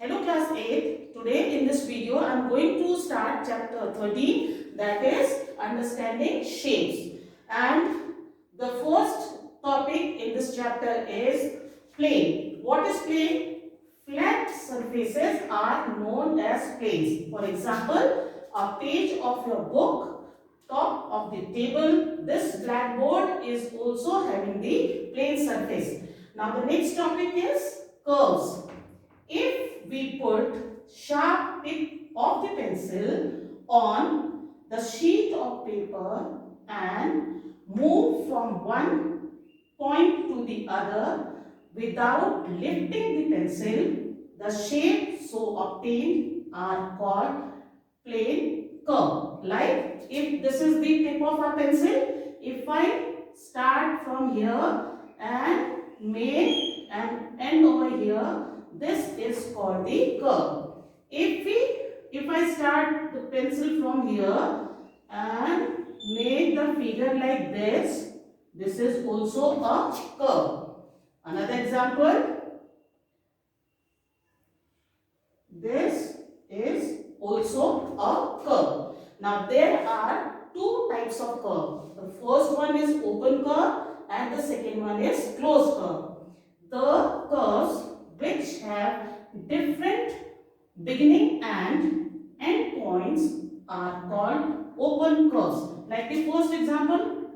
Hello class 8. Today in this video I am going to start chapter 13, that is understanding shapes. And the first topic in this chapter is plane. What is plane? Flat surfaces are known as planes. For example, a page of your book, top of the table, this blackboard is also having the plane surface. Now the next topic is curves. If we put sharp tip of the pencil on the sheet of paper and move from one point to the other without lifting the pencil, the shapes so obtained are called plane curve. Like if this is the tip of our pencil, if I start from here and make an end over here, this is called the curve. If I start the pencil from here and make the figure like this is also a curve. Another example, this is also a curve. Now there are two types of curve. The first one is open curve and the second one is closed curve. The curves which have different beginning and end points are called open curves. Like the first example,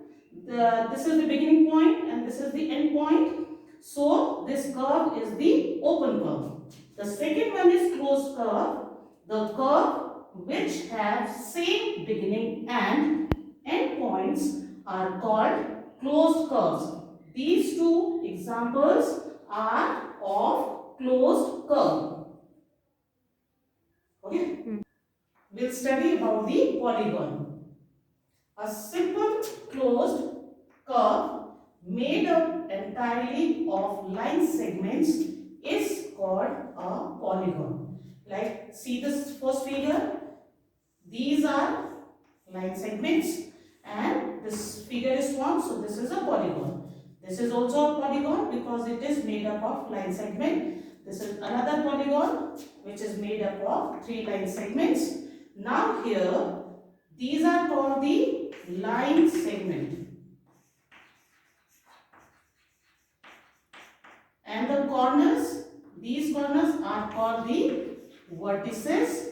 this is the beginning point and this is the end point. So this curve is the open curve. The second one is closed curve. The curve which have same beginning and end points are called closed curves. These two examples are of closed curve. Okay? We'll study about the polygon. A simple closed curve made up entirely of line segments is called a polygon. Like see this first figure. These are line segments and this figure is formed, so this is a polygon. This is also a polygon because it is made up of line segment. This is another polygon which is made up of 3 line segments. Now here these are called the line segment. And the corners, these corners are called the vertices.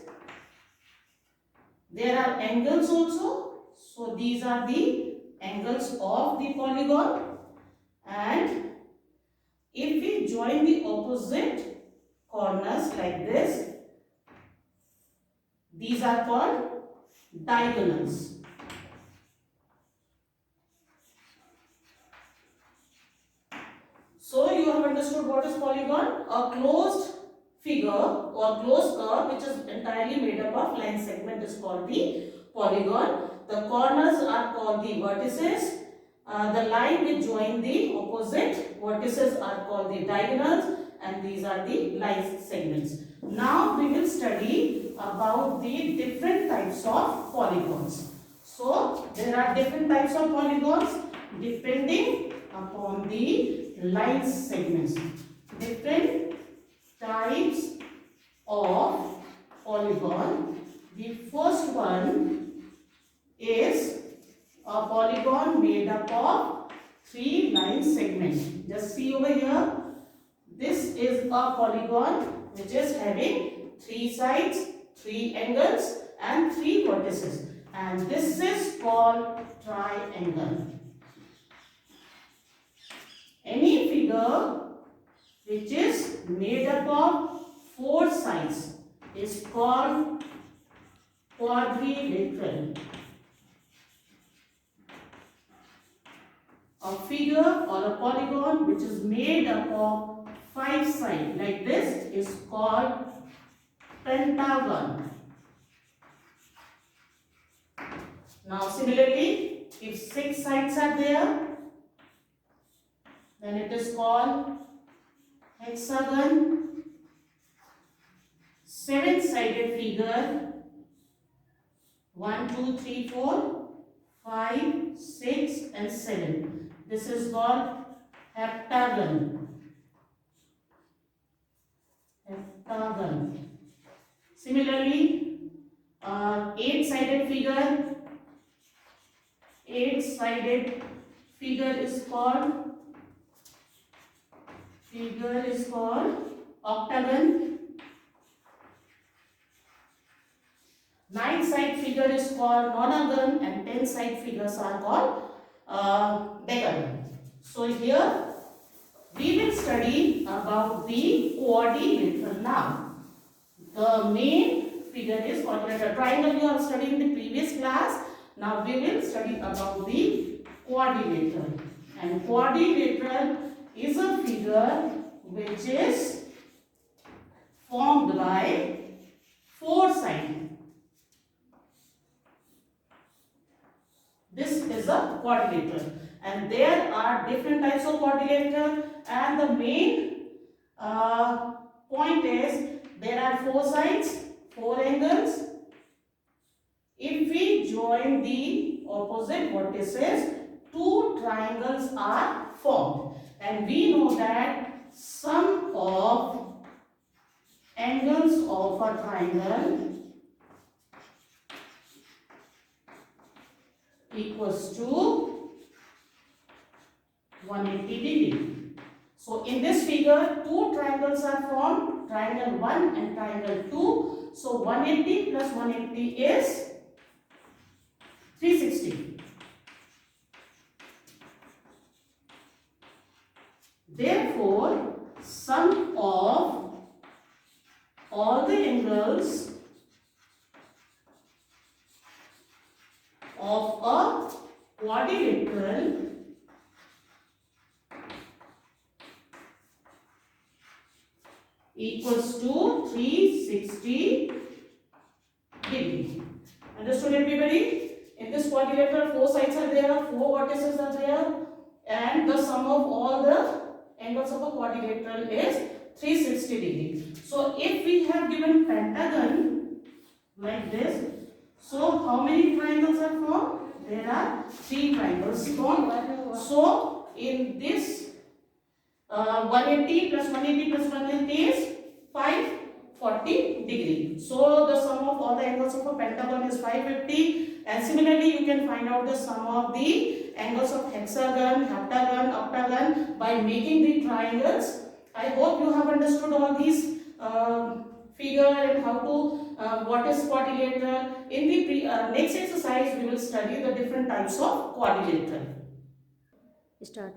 There are angles also. So these are the angles of the polygon. And if we join the opposite corners like this, these are called diagonals. So you have understood what is polygon? A closed figure or closed curve which is entirely made up of line segment is called the polygon. The corners are called the vertices. The line which join the opposite vertices are called the diagonals, and these are the line segments. Now we will study about the different types of polygons. So there are different types of polygons depending upon the line segments. Different types of polygon. The first one is a polygon made up of 3 line segments. Just see over here. This is a polygon which is having 3 sides, 3 angles and 3 vertices. And this is called triangle. Any figure which is made up of 4 sides is called quadrilateral. A figure or a polygon which is made up of 5 sides like this is called pentagon. Now similarly, if 6 sides are there, then it is called hexagon. 7-sided figure, 1, 2, 3, 4, 5, 6 and 7. This is called heptagon. heptagon. Similarly, eight-sided figure is called octagon. Nine-side figure is called nonagon, and 10-side figures are called decagon. So here we will study about the quadrilateral now. The main figure is quadrilateral. Triangle you have studied in the previous class. Now we will study about the quadrilateral. And quadrilateral is a figure which is formed by four sides. This is a quadrilateral, and there are different types of quadrilateral, and the main point is there are four sides, four angles. If we join the opposite vertices, two triangles are formed, and we know that sum of angles of a triangle equals to 180 degree. So in this figure, two triangles are formed, triangle 1 and triangle 2. So 180 plus 180 is 360. Therefore, sum of all the angles of a quadrilateral equals to 360 degree. Understood everybody? In this quadrilateral, four sides are there, four vertices are there, and the sum of all the angles of a quadrilateral is 360 degree. So if we have given pentagon like this, so how many triangles are formed? There are three triangles formed. So in this 180 plus 180 plus 180 is 540 degree. So the sum of all the angles of a pentagon is 550, and similarly you can find out the sum of the angles of hexagon, heptagon, octagon by making the triangles. I hope you have understood all these figure and how to what is quadrilateral. In the next exercise we will study the different types of quadrilateral. Start.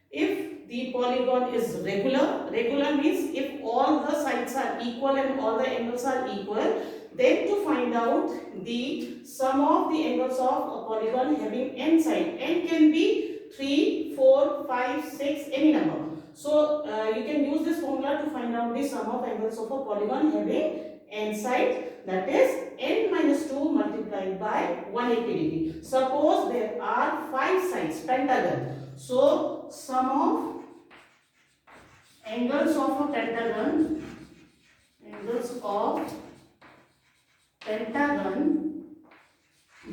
If the polygon is regular means if all the sides are equal and all the angles are equal, then to find out the sum of the angles of a polygon having n side, n can be 3, 4, 5, 6, any number. So you can use this formula to find out the sum of angles of a polygon having n side, that is n minus 2 multiplied by 180 degree. Suppose there are 5 sides, pentagon. So sum of angles of a pentagon,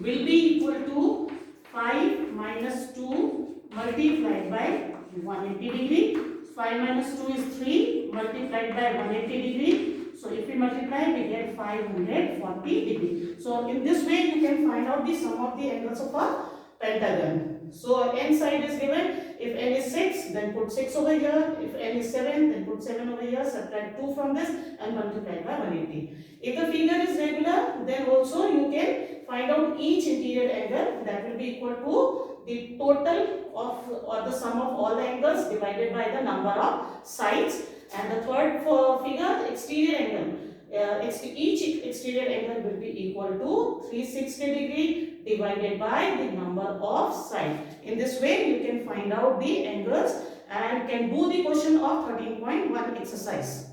will be equal to 5 minus 2 multiplied by 180 degree. 5 minus 2 is 3 multiplied by 180 degree. So if we multiply, we get 540 degree. So in this way you can find out the sum of the angles of a pentagon. So n side is given. If n is 6, then put 6 over here. If n is 7, then put 7 over here. Subtract 2 from this and multiply by 180. If the figure is regular, then also you can find out each interior angle. That will be equal to the total of or the sum of all the angles divided by the number of sides. And the third figure, exterior angle. Each exterior angle will be equal to 360 degree divided by the number of sides. In this way you can find out the angles and can do the question of 13.1 exercise.